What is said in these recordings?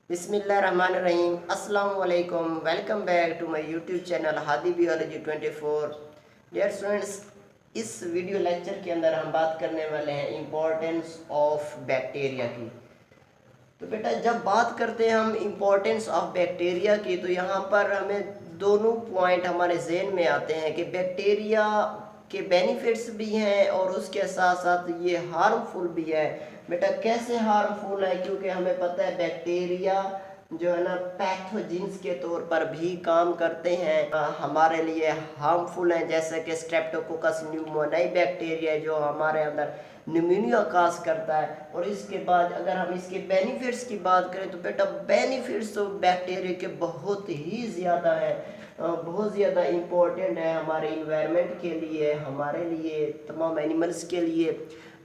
बिस्मिल्लाहिर्रहमानिर्रहीम। अस्सलाम वालेकुम। Welcome back to my YouTube channel Hadi biology 24। Dear students, इस वीडियो लेक्चर के अंदर हम बात करने वाले हैं इम्पोर्टेंस ऑफ बैक्टीरिया की। तो बेटा, जब बात करते हैं हम इम्पोर्टेंस ऑफ बैक्टीरिया की, तो यहाँ पर हमें दोनों पॉइंट हमारे जहन में आते हैं कि बैक्टीरिया के बेनिफिट्स भी हैं और उसके साथ साथ ये हार्मफुल भी है। बेटा, कैसे हार्मफुल है? क्योंकि हमें पता है बैक्टीरिया जो है ना पैथोजेंस के तौर पर भी काम करते हैं, हमारे लिए हार्मफुल हैं, जैसे कि स्ट्रेप्टोकोकस न्यूमोनियाई बैक्टीरिया जो हमारे अंदर निमोनिया काज करता है। और इसके बाद अगर हम इसके बेनिफिट्स की बात करें तो बेटा, बेनिफिट्स तो बैक्टीरिया के बहुत ही ज़्यादा है, बहुत ज़्यादा इम्पोर्टेंट है हमारे इन्वायरमेंट के लिए, हमारे लिए, तमाम एनिमल्स के लिए,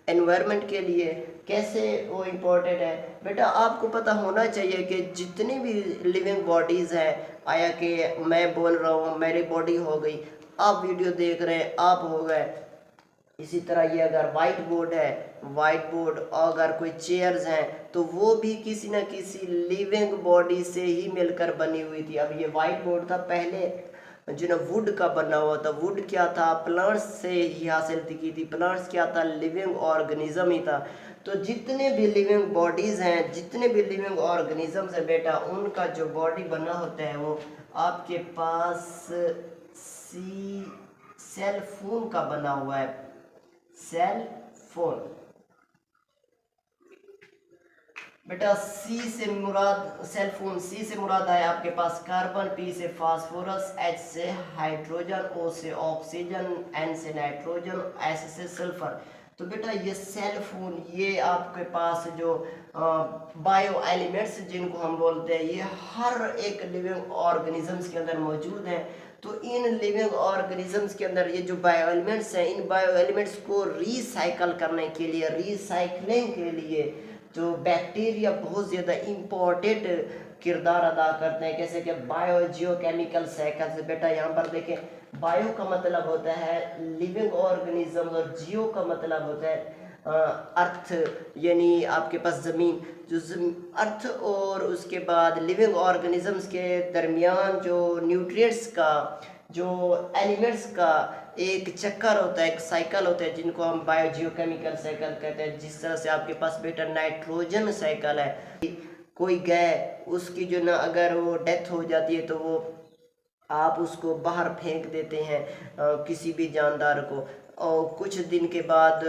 एनवायरनमेंट के लिए। कैसे वो इम्पोर्टेंट है? बेटा, आपको पता होना चाहिए कि जितनी भी लिविंग बॉडीज़ हैं, आया कि मैं बोल रहा हूँ मेरी बॉडी हो गई, आप वीडियो देख रहे हैं आप हो गए, इसी तरह ये अगर वाइट बोर्ड है, वाइट बोर्ड अगर कोई चेयर्स हैं तो वो भी किसी न किसी लिविंग बॉडी से ही मिलकर बनी हुई थी। अब ये वाइट बोर्ड था, पहले जो ना वुड का बना हुआ था। वुड क्या था? प्लांट्स से ही हासिल की थी। प्लांट्स क्या था? लिविंग ऑर्गेनिज्म ही था। तो जितने भी लिविंग बॉडीज़ हैं, जितने भी लिविंग ऑर्गेनिजम्स हैं बेटा, उनका जो बॉडी बना होता है वो आपके पास सी सेल फोन का बना हुआ है। सेल फोन बेटा, सी से मुराद सेल फोन, सी से मुराद है आपके पास कार्बन, पी से फास्फोरस, एच से हाइड्रोजन, ओ से ऑक्सीजन, एन से नाइट्रोजन, एस से सल्फर। तो बेटा ये सेल फोन, ये आपके पास जो बायो एलिमेंट्स जिनको हम बोलते हैं, ये हर एक लिविंग ऑर्गेनिजम्स के अंदर मौजूद हैं। तो इन लिविंग ऑर्गेनिजम्स के अंदर ये जो बायो एलिमेंट्स हैं, इन बायो एलिमेंट्स को रिसाइकल करने के लिए, रिसाइकलिंग के लिए जो बैक्टीरिया बहुत ज़्यादा इम्पोर्टेंट किरदार अदा करते हैं। कैसे कि बायो जियो केमिकल साइकिल से। बेटा यहाँ पर देखें, बायो का मतलब होता है लिविंग ऑर्गेनिज्म और जियो का मतलब होता है अर्थ, यानी आपके पास ज़मीन। जो अर्थ और उसके बाद लिविंग ऑर्गेनिजम्स के दरमियान जो न्यूट्रिएंट्स का, जो एलिमेंट्स का एक चक्कर होता है, एक साइकिल होता है, जिनको हम बायोजियोकेमिकल साइकिल कहते हैं। जिस तरह से आपके पास बेटा नाइट्रोजन साइकिल है, कोई गैस उसकी जो ना अगर वो डेथ हो जाती है तो वो आप उसको बाहर फेंक देते हैं, किसी भी जानदार को, और कुछ दिन के बाद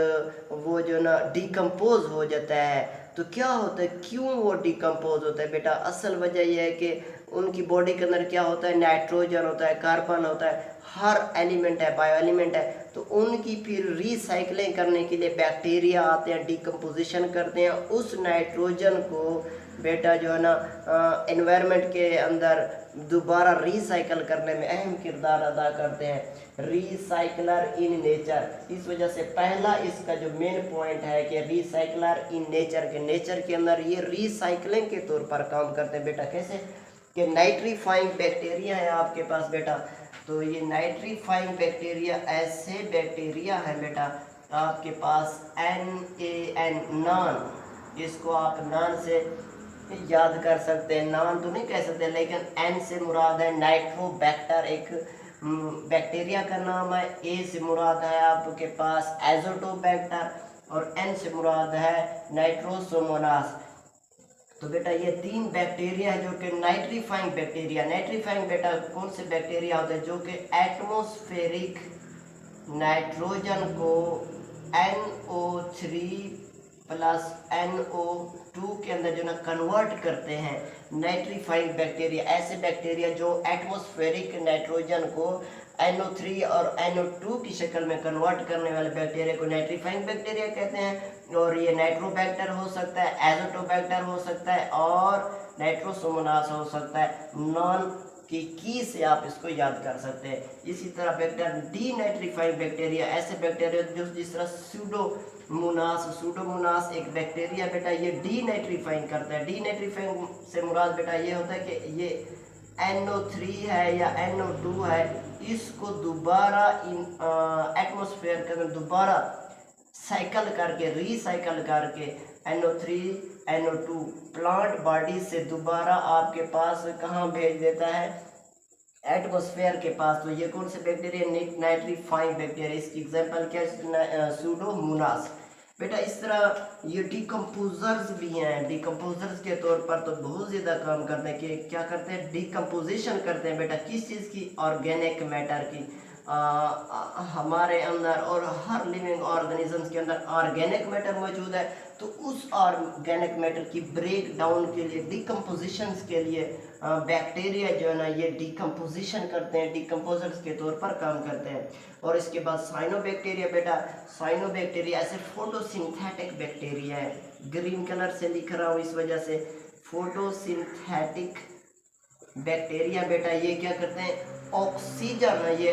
वो जो ना डिकम्पोज हो जाता है। तो क्या होता है, क्यों वो डिकम्पोज होता है बेटा? असल वजह यह है कि उनकी बॉडी के अंदर क्या होता है, नाइट्रोजन होता है, कार्बन होता है, हर एलिमेंट है, बायो एलिमेंट है। तो उनकी फिर रिसाइकलिंग करने के लिए बैक्टीरिया आते हैं, डिकम्पोजिशन करते हैं उस नाइट्रोजन को बेटा जो है ना एनवायरनमेंट के अंदर दोबारा रिसाइकल करने में अहम किरदार अदा करते हैं। रिसाइकलर इन नेचर, इस वजह से पहला इसका जो मेन पॉइंट है कि रिसाइकलर इन नेचर, के नेचर के अंदर ये रिसाइकलिंग के तौर पर काम करते हैं। बेटा कैसे कि नाइट्रीफाइंग बैक्टीरिया है आपके पास बेटा। तो ये नाइट्रीफाइंग बैक्टीरिया ऐसे बैक्टीरिया है बेटा आपके पास NaN, नान, इसको आप नान से याद कर सकते हैं, नाम तो नहीं कह सकते, लेकिन एन से मुराद है नाइट्रोबैक्टर, एक बैक्टीरिया का नाम है। ए से मुराद है आपके पास एजोटोबैक्टर और एन से मुराद है नाइट्रोसोमोनास। तो बेटा ये तीन बैक्टीरिया है जो कि नाइट्रीफाइंग बैक्टीरिया। नाइट्रीफाइंग बेटा कौन से बैक्टीरिया होते हैं? जो कि एटमॉस्फेरिक नाइट्रोजन को NO3 प्लस NO2 के अंदर जो ना कन्वर्ट करते हैं। नाइट्रीफाइंग बैक्टीरिया ऐसे बैक्टीरिया जो एटमॉस्फेरिक नाइट्रोजन को NO3 और NO2 की शक्ल में कन्वर्ट करने वाले बैक्टीरिया को नाइट्रीफाइंग बैक्टीरिया कहते हैं। और ये नाइट्रोबैक्टर हो सकता है, एजोटोबैक्टर हो सकता है और नाइट्रोसोमोनास हो सकता है। नॉन की से आप इसको याद कर सकते हैं। इसी तरह बैक्टीरिया डीनाइट्रीफाइंग बैक्टीरिया ऐसे बैक्टीरिया जो जिस तरह सूडोमोनास, सूडोमोनास एक बैक्टीरिया बेटा ये डीनाइट्रीफाइंग करता है। डीनाइट्रीफाइंग से मुराद बेटा ये होता है कि ये NO3 है या NO2 है, इसको दोबारा एटमॉस्फेयर के अंदर दोबारा साइकिल करके, रिसाइकिल करके NO3 NO2 प्लांट बॉडी से दोबारा आपके पास कहाँ भेज देता है, एटमॉस्फेयर के पास। तो ये कौन से बैक्टीरिया, नाइट्रीफाइंग बैक्टीरिया। इसकी एग्जांपल क्या है, सूडोमोनास। बेटा इस तरह ये डिकम्पोजर्स भी हैं। डिकम्पोजर्स के तौर पर तो बहुत ज़्यादा काम करते हैं कि क्या करते हैं, डिकम्पोजिशन करते हैं बेटा किस चीज़ की, ऑर्गेनिक मैटर की। हमारे अंदर और हर लिविंग ऑर्गेनिजम्स के अंदर ऑर्गेनिक मैटर मौजूद है, तो उस ऑर्गेनिक मैटर की ब्रेक डाउन के लिए, डिकम्पोजिशन के लिए बैक्टीरिया जो है ना ये डिकम्पोजिशन करते हैं, डिकम्पोजर्स के तौर पर काम करते हैं। और इसके बाद साइनोबैक्टीरिया। बेटा साइनोबैक्टीरिया ऐसे फोटोसिंथेटिक बैक्टीरिया है, ग्रीन कलर से लिख रहा हूँ इस वजह से, फोटोसिंथेटिक बैक्टीरिया। बेटा ये क्या करते हैं, ऑक्सीजन, ये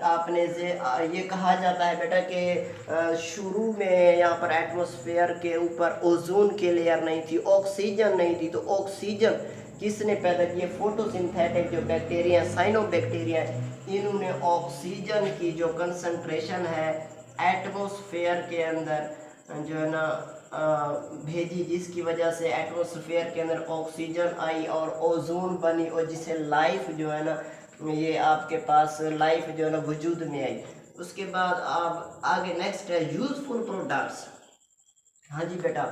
आपने से ये कहा जाता है बेटा कि शुरू में यहाँ पर एटमॉस्फेयर के ऊपर ओजोन की लेयर नहीं थी, ऑक्सीजन नहीं थी, तो ऑक्सीजन किसने पैदा किया, फोटोसिंथेटिक जो बैक्टीरिया, साइनोबैक्टीरिया, इन्होंने ऑक्सीजन की जो कंसंट्रेशन है एटमॉस्फेयर के अंदर जो है ना भेजी, जिसकी वजह से एटमॉस्फेयर के अंदर ऑक्सीजन आई और ओजोन बनी, और जिससे लाइफ जो है ना ये आपके पास लाइफ जो है ना वजूद में आई। उसके बाद आप आगे नेक्स्ट है यूजफुल प्रोडक्ट्स। हाँ जी बेटा,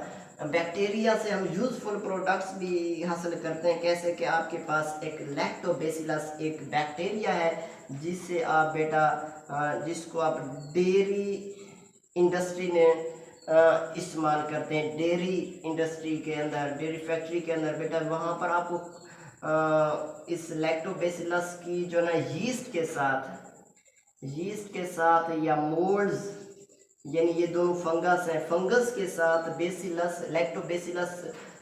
बैक्टीरिया से हम यूजफुल प्रोडक्ट्स भी हासिल करते हैं। कैसे कि आपके पास एक लैक्टोबैसिलस एक बैक्टीरिया है, जिससे आप बेटा जिसको आप डेयरी इंडस्ट्री में इस्तेमाल करते हैं। डेयरी इंडस्ट्री के अंदर, डेयरी फैक्ट्री के अंदर बेटा वहाँ पर आपको इस लैक्टोबैसिलस की जो ना यीस्ट के साथ या मोल्ड्स, यानी ये दोनों फंगस हैं, फंगस के साथ बेसिलस लैक्टोबैसिलस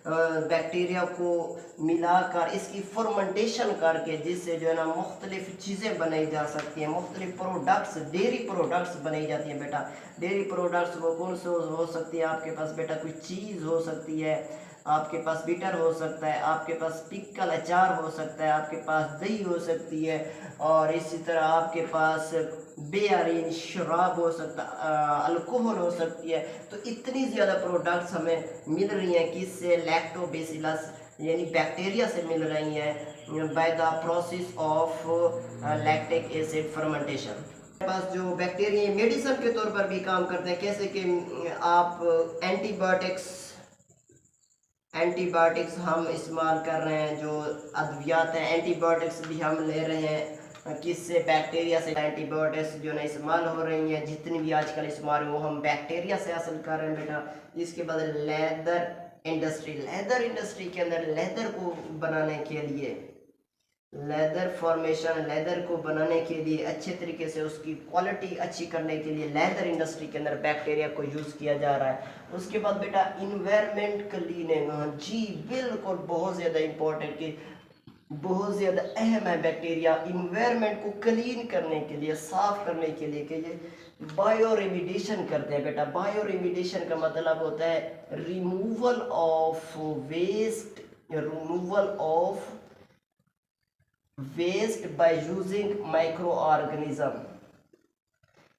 बैक्टीरिया को मिलाकर इसकी फर्मेंटेशन करके, जिससे जो है ना मुख्तलिफ चीज़ें बनाई जा सकती हैं, मुख्तलिफ प्रोडक्ट्स, डेयरी प्रोडक्ट्स बनाई जाती हैं। बेटा डेयरी प्रोडक्ट्स वो कौन से हो सकती है, आपके पास बेटा कोई चीज़ हो सकती है, आपके पास बिटर हो सकता है, आपके पास पिकल अचार हो सकता है, आपके पास दही हो सकती है, और इसी तरह आपके पास बेअरीन शराब हो सकता, अल्कोहल हो सकती है। तो इतनी ज़्यादा प्रोडक्ट्स हमें मिल रही हैं किससे, लैक्टोबैसिलस यानी बैक्टीरिया से मिल रही हैं by the process of lactic acid fermentation. पास जो बैक्टीरिया मेडिसिन के तौर पर भी काम करते हैं। कैसे कि आप एंटीबायोटिक्स हम इस्तेमाल कर रहे हैं, जो अद्वियात हैं एंटीबायोटिक्स भी हम ले रहे हैं, किससे, बैक्टीरिया से। एंटीबायोटिक्स जो ना इस्तेमाल हो रही हैं, जितनी भी आजकल इस्तेमाल वो हम बैक्टीरिया से हासिल कर रहे हैं बेटा। इसके बाद लेदर इंडस्ट्री के अंदर लेदर को बनाने के लिए, लेदर फॉर्मेशन, लेदर को बनाने के लिए अच्छे तरीके से उसकी क्वालिटी अच्छी करने के लिए लेदर इंडस्ट्री के अंदर बैक्टीरिया को यूज़ किया जा रहा है। उसके बाद बेटा इन्वायरमेंट क्लीनिंग, जी बिल्कुल बहुत ज़्यादा इम्पोर्टेंट कि बहुत ज़्यादा अहम है बैक्टीरिया इन्वायरमेंट को क्लीन करने के लिए, साफ करने के लिए, कि ये बायो रेमिडिएशन करते हैं बेटा। बायो रेमिडिएशन का मतलब होता है removal of waste by using micro organism.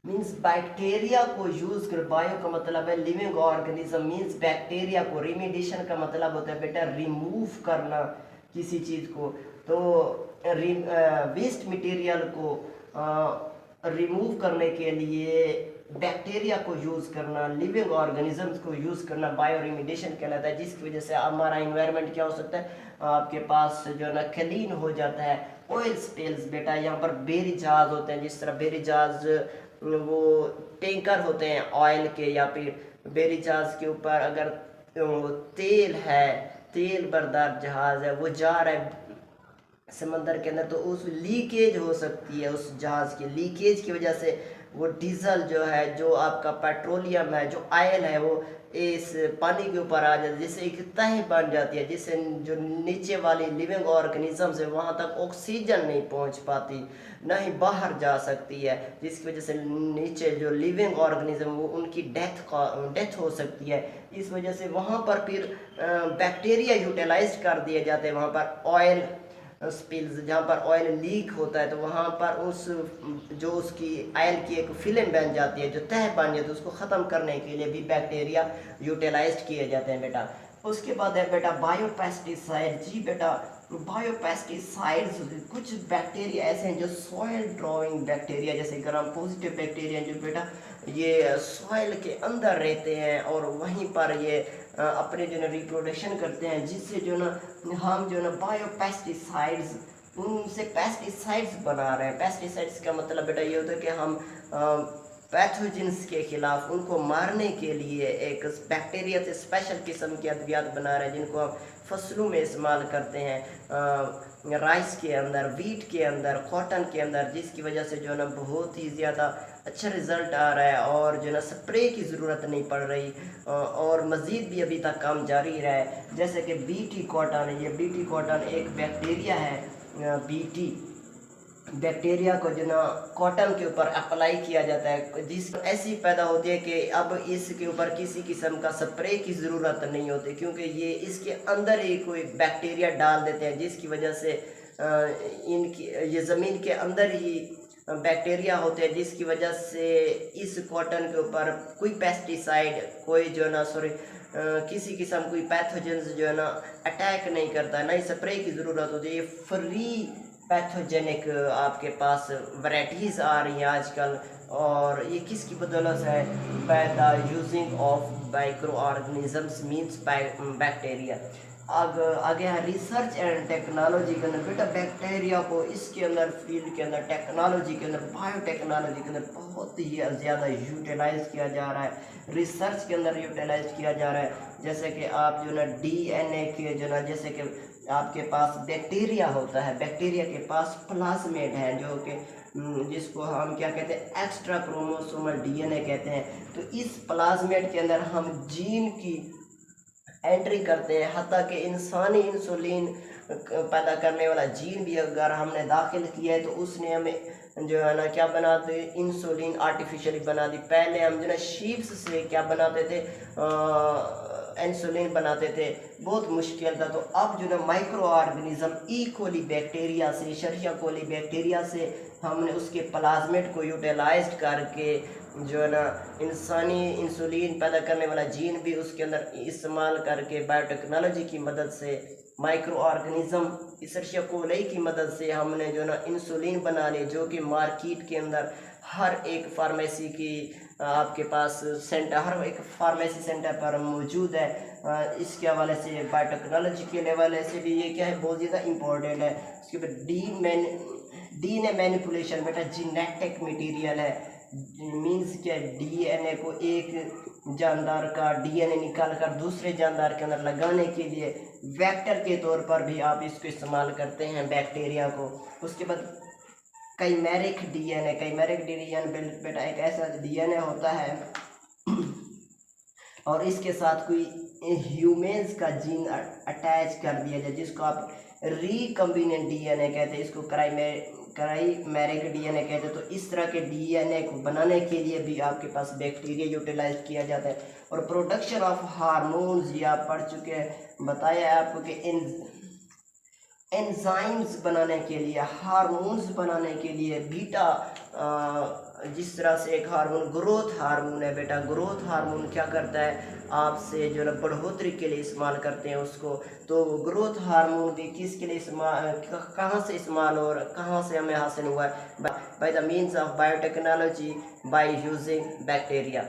Means bacteria को यूज कर, बायो का मतलब है लिविंग ऑर्गेनिज्म, मीन्स बैक्टीरिया को। रेमिडिएशन का मतलब होता है बेटा रिमूव करना किसी चीज़ को। तो वेस्ट मटेरियल को रिमूव करने के लिए बैक्टीरिया को यूज़ करना, लिविंग ऑर्गेनिजम्स को यूज़ करना बायो रेमिडिएशन कहलाता है, जिसकी वजह से हमारा इन्वायरमेंट क्या हो सकता है, आपके पास जो है ना क्लीन हो जाता है। ऑयल स्पिल्स बेटा, यहाँ पर बेरी जहाज होते हैं, जिस तरह बेरी जहाज वो टैंकर होते हैं ऑयल के, या फिर बेरी जहाज के ऊपर अगर तेल है, तेल बरदार जहाज है, वो जा रहा है समंदर के अंदर, तो उस लीकेज हो सकती है, उस जहाज की लीकेज की वजह से वो डीजल जो है, जो आपका पेट्रोलियम है, जो ऑयल है, वो इस पानी के ऊपर आ जाती है, जिससे एक तह बन जाती है, जिससे जो नीचे वाली लिविंग ऑर्गेनिजम्स है वहाँ तक ऑक्सीजन नहीं पहुँच पाती, ना ही बाहर जा सकती है, जिसकी वजह से नीचे जो लिविंग ऑर्गेनिज्म वो उनकी डेथ हो सकती है। इस वजह से वहाँ पर फिर बैक्टीरिया यूटिलाइज कर दिए जाते हैं, वहाँ पर ऑयल स्पिल्स, जहाँ पर ऑयल लीक होता है तो वहाँ पर उस जो उसकी ऑयल की एक फिल्म बन जाती है, जो तह बन जाती है, उसको ख़त्म करने के लिए भी बैक्टीरिया यूटिलाइज किए जाते हैं बेटा। उसके बाद है बेटा बायोपेस्टिसाइड। जी बेटा, बायोपेस्टिसाइड्स कुछ बैक्टीरिया ऐसे हैं जो सॉइल ड्रॉइंग बैक्टीरिया जैसे ग्राम पॉजिटिव बैक्टीरिया जो बेटा ये सॉइल के अंदर रहते हैं और वहीं पर ये अपने जो ना रिप्रोडक्शन करते हैं, जिससे जो ना हम जो ना बायोपेस्टिसाइड्स उनसे पेस्टिसाइड्स बना रहे हैं। पेस्टिसाइड्स का मतलब बेटा ये होता है कि हम पैथोजेंस के खिलाफ उनको मारने के लिए एक बैक्टीरिया से स्पेशल किस्म की अद्वियात बना रहे हैं, जिनको हम फसलों में इस्तेमाल करते हैं, राइस के अंदर, वीट के अंदर, कॉटन के अंदर, जिसकी वजह से जो है ना बहुत ही ज़्यादा अच्छा रिज़ल्ट आ रहा है और जो है ना स्प्रे की ज़रूरत नहीं पड़ रही और मज़ीद भी अभी तक काम जारी रहा है। जैसे कि बीटी कॉटन, ये बीटी कॉटन एक बैक्टीरिया है, बीटी बैक्टीरिया को जो ना कॉटन के ऊपर अप्लाई किया जाता है, जिस ऐसी पैदा होती है कि अब इसके ऊपर किसी किस्म का स्प्रे की ज़रूरत नहीं होती, क्योंकि ये इसके अंदर ही कोई बैक्टीरिया डाल देते हैं, जिसकी वजह से इनकी ये ज़मीन के अंदर ही बैक्टीरिया होते हैं, जिसकी वजह से इस कॉटन के ऊपर कोई पेस्टिसाइड, कोई जो ना किसी किस्म कोई पैथोजेंस जो है ना अटैक नहीं करता, ना ही स्प्रे की ज़रूरत होती है। ये फ्री पैथोजेनिक आपके पास वैराइटीज़ आ रही हैं आजकल, और ये किसकी बदौलत है? By the using of micro organisms means bacteria. अब आगे है रिसर्च एंड टेक्नोलॉजी के अंदर बेटा बैक्टीरिया को इसके अंदर फील्ड के अंदर टेक्नोलॉजी के अंदर बायोटेक्नोलॉजी के अंदर बहुत ही ज़्यादा यूटिलाइज किया जा रहा है, रिसर्च के अंदर यूटिलाइज किया जा रहा है। जैसे कि आप जो ना DNA के जो ना जैसे कि आपके पास बैक्टीरिया होता है, बैक्टीरिया के पास प्लाज्मिड है जो कि जिसको हम क्या कहते हैं, एक्स्ट्रा क्रोमोसोमल DNA कहते हैं। तो इस प्लाज्मिड के अंदर हम जीन की एंट्री करते हैं, हत्ता कि इंसानी इंसुलिन पैदा करने वाला जीन भी अगर हमने दाखिल किया है तो उसने हमें जो है ना क्या बना दी, इंसुलिन आर्टिफिशियली बना दी। पहले हम जो ना शीप्स से क्या बनाते थे, इंसुलिन बनाते थे, बहुत मुश्किल था। तो अब जो ना माइक्रो ऑर्गेनिज्म ई कोली बैक्टीरिया से, शर्शिया कोली बैक्टीरिया से हमने उसके प्लाज्मिड को यूटिलाइज करके जो है ना इंसानी इंसुलिन पैदा करने वाला जीन भी उसके अंदर इस्तेमाल करके बायोटेक्नोलॉजी की मदद से, माइक्रो ऑर्गेनिज्म इशर्शिया कोली की मदद से हमने जो ना इंसुलिन बना ली, जो कि मार्केट के अंदर हर एक फार्मेसी की आपके पास सेंटर, हर एक फार्मेसी सेंटर पर मौजूद है। इसके हवाले से बायोटेक्नोलॉजी के हवाले से भी ये क्या है, बहुत ज़्यादा इम्पोर्टेंट है। इसके बाद DNA मैनिपुलेशन बेटा जीनेटिक मटेरियल है, मीन्स क्या, DNA को एक जानदार का DNA निकाल कर दूसरे जानदार के अंदर लगाने के लिए वेक्टर के तौर पर भी आप इसको इस्तेमाल करते हैं बैक्टीरिया को। उसके बाद काइमेरिक DNA बेटा एक ऐसा DNA होता है और इसके साथ कोई ह्यूमन्स का जीन अटैच कर दिया जाए, जिसको आप रिकम्बिनेंट DNA कहते हैं, इसको क्राइमेरिक DNA कहते हैं। तो इस तरह के DNA को बनाने के लिए भी आपके पास बैक्टीरिया यूटिलाइज किया जाता है। और प्रोडक्शन ऑफ हार्मोन्स, ये आप पढ़ चुके हैं, बताया है आपको कि एंजाइम्स बनाने के लिए, हार्मोन्स बनाने के लिए बीटा, जिस तरह से एक हार्मोन ग्रोथ हार्मोन है बेटा, ग्रोथ हार्मोन क्या करता है, आपसे जो है बढ़ोतरी के लिए इस्तेमाल करते हैं उसको। तो ग्रोथ हार्मोन भी किसके लिए इस्तेमाल, कहाँ से इस्तेमाल और कहाँ से हमें हासिल हुआ है? By the means of biotechnology, by using bacteria.